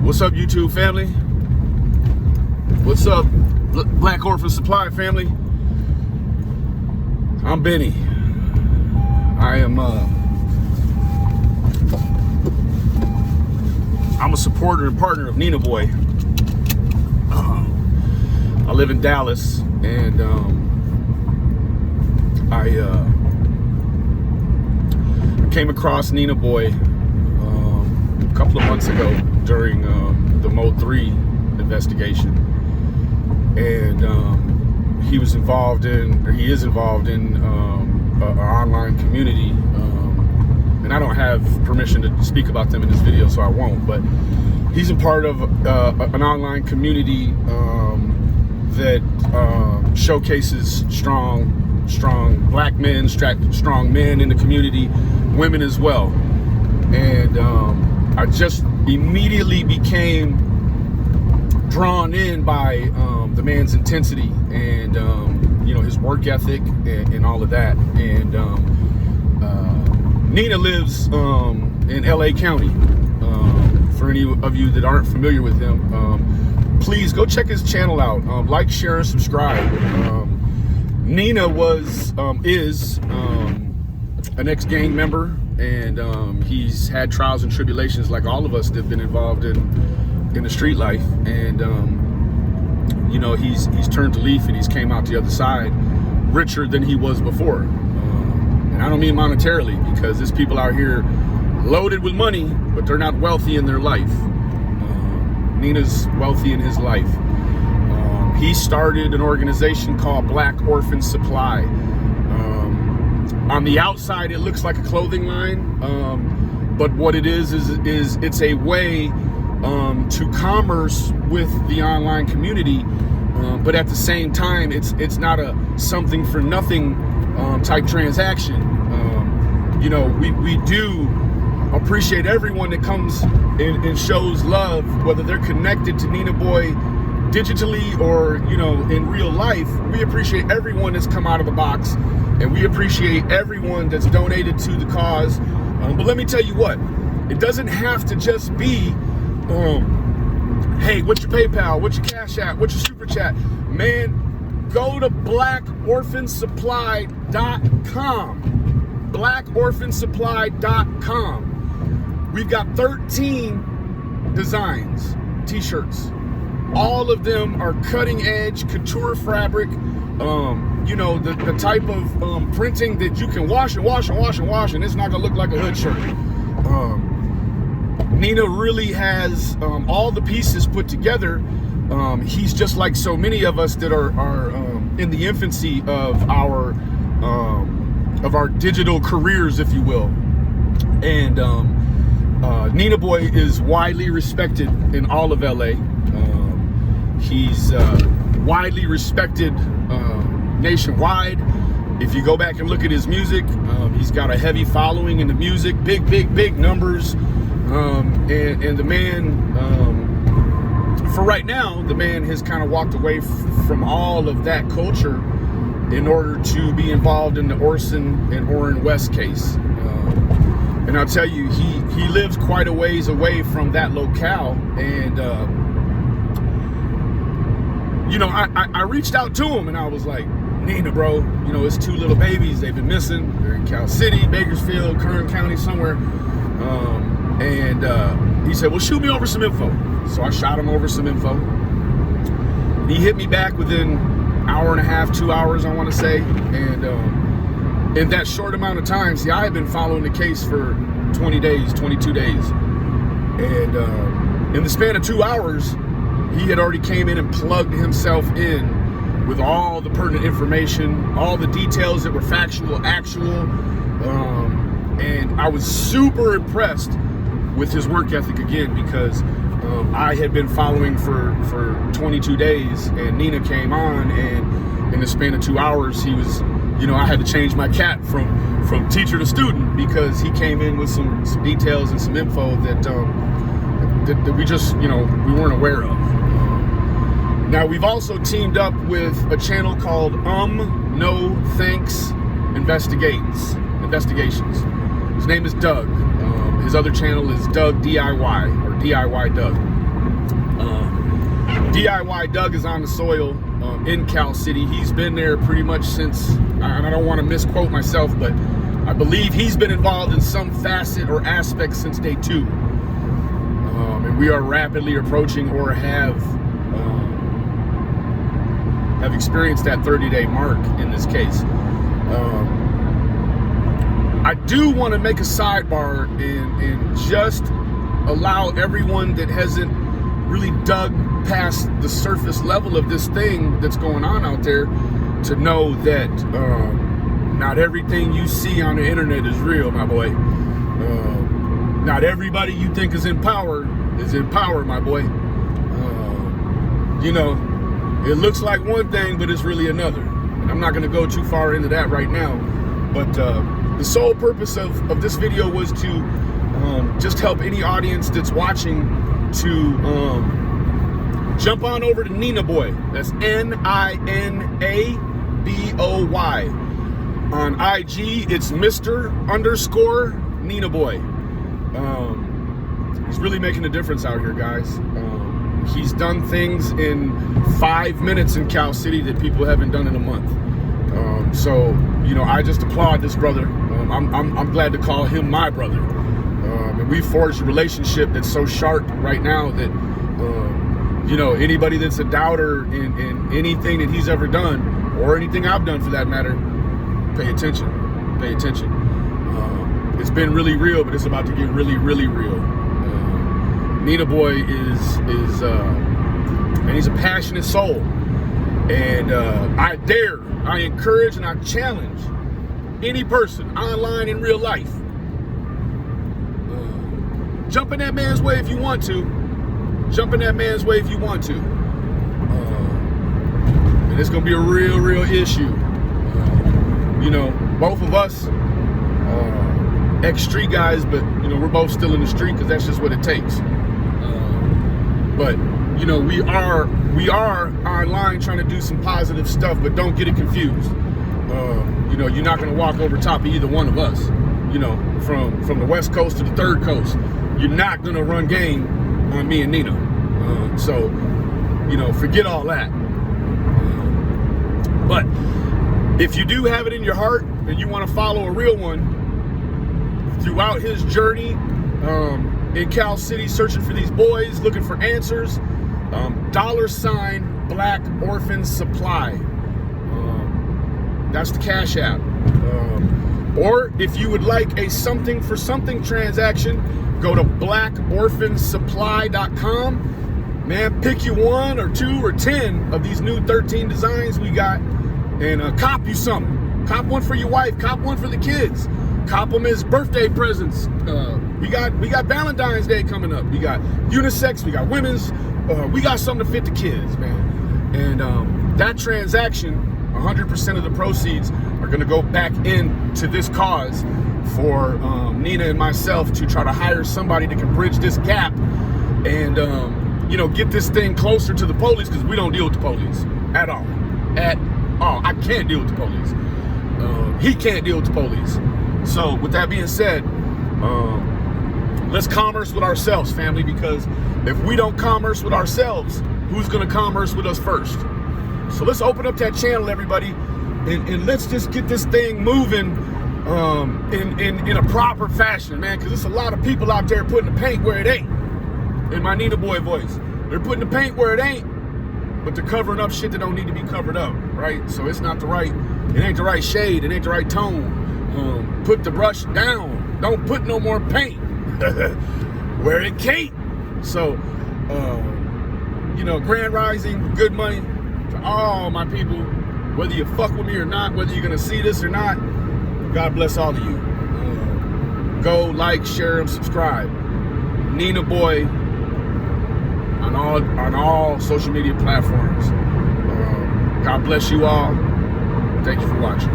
What's up, YouTube family? What's up, Black Orphan Supply family? I'm Benny. I'm a supporter and partner of Nina Boy. I live in Dallas, and I came across Nina Boy a couple of months ago during the Mode 3 investigation, and he is involved in an online community, and I don't have permission to speak about them in this video, so I won't, but he's a part of an online community that showcases strong black men, strong men in the community, women as well. And I just immediately became drawn in by the man's intensity and his work ethic and all of that. And Nina lives in LA County. For any of you that aren't familiar with him, please go check his channel out. Like, share, and subscribe. Nina is an ex-gang member, and he's had trials and tribulations like all of us that have been involved in the street life. And he's turned a leaf, and he's came out the other side richer than he was before. And I don't mean monetarily, because there's people out here loaded with money, but they're not wealthy in their life. Nina's wealthy in his life. He started an organization called Black Orphan Supply. On the outside, it looks like a clothing line, but what it is it's a way to commerce with the online community, but at the same time, it's not a something for nothing type transaction. We do appreciate everyone that comes and shows love, whether they're connected to Nina Boy digitally or in real life. We appreciate everyone that's come out of the box, and we appreciate everyone that's donated to the cause. But let me tell you what, it doesn't have to just be hey, what's your PayPal, what's your Cash App, what's your Super Chat. Man, go to blackorphansupply.com, blackorphansupply.com. We've got 13 designs, t-shirts. All of them are cutting edge couture fabric. The type of printing that you can wash and wash and wash and wash, and it's not gonna look like a hood shirt. Nina really has all the pieces put together. He's just like so many of us that are in the infancy of our digital careers, if you will. And Nina Boy is widely respected in all of LA. He's widely respected nationwide. If you go back and look at his music, he's got a heavy following in the music, big numbers. And the man, for right now, the man has kind of walked away from all of that culture in order to be involved in the Orson and Orrin West case. And I'll tell you, he lives quite a ways away from that locale. And I reached out to him, and I was like, Nina, bro, it's two little babies. They've been missing. They're in Cal City, Bakersfield, Kern County, somewhere. And he said, well, shoot me over some info. So I shot him over some info. He hit me back within an hour and a half, 2 hours, I want to say. And in that short amount of time, see, I had been following the case for 20 days, 22 days. And in the span of 2 hours, he had already came in and plugged himself in with all the pertinent information, all the details that were factual, actual. And I was super impressed with his work ethic again, because I had been following for 22 days, and Nina came on, and in the span of 2 hours, he was, I had to change my cat from teacher to student, because he came in with some details and some info that we just, we weren't aware of. Now, we've also teamed up with a channel called No Thanks Investigations. His name is Doug. His other channel is Doug DIY, or DIY Doug. DIY Doug is on the soil in Cal City. He's been there pretty much since, and I don't want to misquote myself, but I believe he's been involved in some facet or aspect since day 2. And we are rapidly approaching or have experienced that 30-day mark in this case. I do want to make a sidebar and just allow everyone that hasn't really dug past the surface level of this thing that's going on out there to know that not everything you see on the internet is real, my boy. Not everybody you think is in power, my boy. You know, it looks like one thing, but it's really another. And I'm not going to go too far into that right now. But the sole purpose of this video was to just help any audience that's watching to jump on over to Nina Boy. That's NINABOY. On IG, it's Mr._Nina Boy. He's really making a difference out here, guys. He's done things in 5 minutes in Cal City that people haven't done in a month. So, you know, I just applaud this brother. I'm glad to call him my brother. And we forged a relationship that's so sharp right now that, you know, anybody that's a doubter in anything that he's ever done, or anything I've done for that matter, pay attention. Pay attention. It's been really real, but it's about to get really, really real. Nina Boy is and he's a passionate soul. And I encourage, and I challenge any person, online, in real life, jump in that man's way if you want to. Jump in that man's way if you want to. And it's gonna be a real, real issue. You know, both of us, ex-street guys, but you know, we're both still in the street because that's just what it takes. But you know, we are online trying to do some positive stuff, but don't get it confused. You know, you're not gonna walk over top of either one of us. You know, from the West Coast to the Third Coast, you're not gonna run game on me and Nina. So, you know, forget all that. But if you do have it in your heart and you want to follow a real one throughout his journey in Cal City, searching for these boys, looking for answers, $ Black Orphan Supply. That's the Cash App. Or if you would like a something for something transaction, go to blackorphansupply.com. Man, pick you 1 or 2 or 10 of these new 13 designs we got, and cop you something. Cop one for your wife, cop one for the kids, cop them as birthday presents. We got Valentine's Day coming up. We got unisex, we got women's, we got something to fit the kids, man. And that transaction, 100% of the proceeds are gonna go back into this cause for Nina and myself to try to hire somebody that can bridge this gap and you know, get this thing closer to the police, because we don't deal with the police at all. I can't deal with the police. He can't deal with the police. So with that being said, let's commerce with ourselves, family, because if we don't commerce with ourselves, who's gonna commerce with us first? So let's open up that channel, everybody, and let's just get this thing moving in a proper fashion, man, because there's a lot of people out there putting the paint where it ain't. In my Nina Boy voice, they're putting the paint where it ain't, but they're covering up shit that don't need to be covered up, right? So it ain't the right shade, it ain't the right tone. Put the brush down. Don't put no more paint where it can't. So, you know, Grand Rising, good money to all my people, whether you fuck with me or not, whether you're gonna see this or not. God bless all of you. Go like, share, and subscribe. Nina Boy on all social media platforms. God bless you all. Thank you for watching.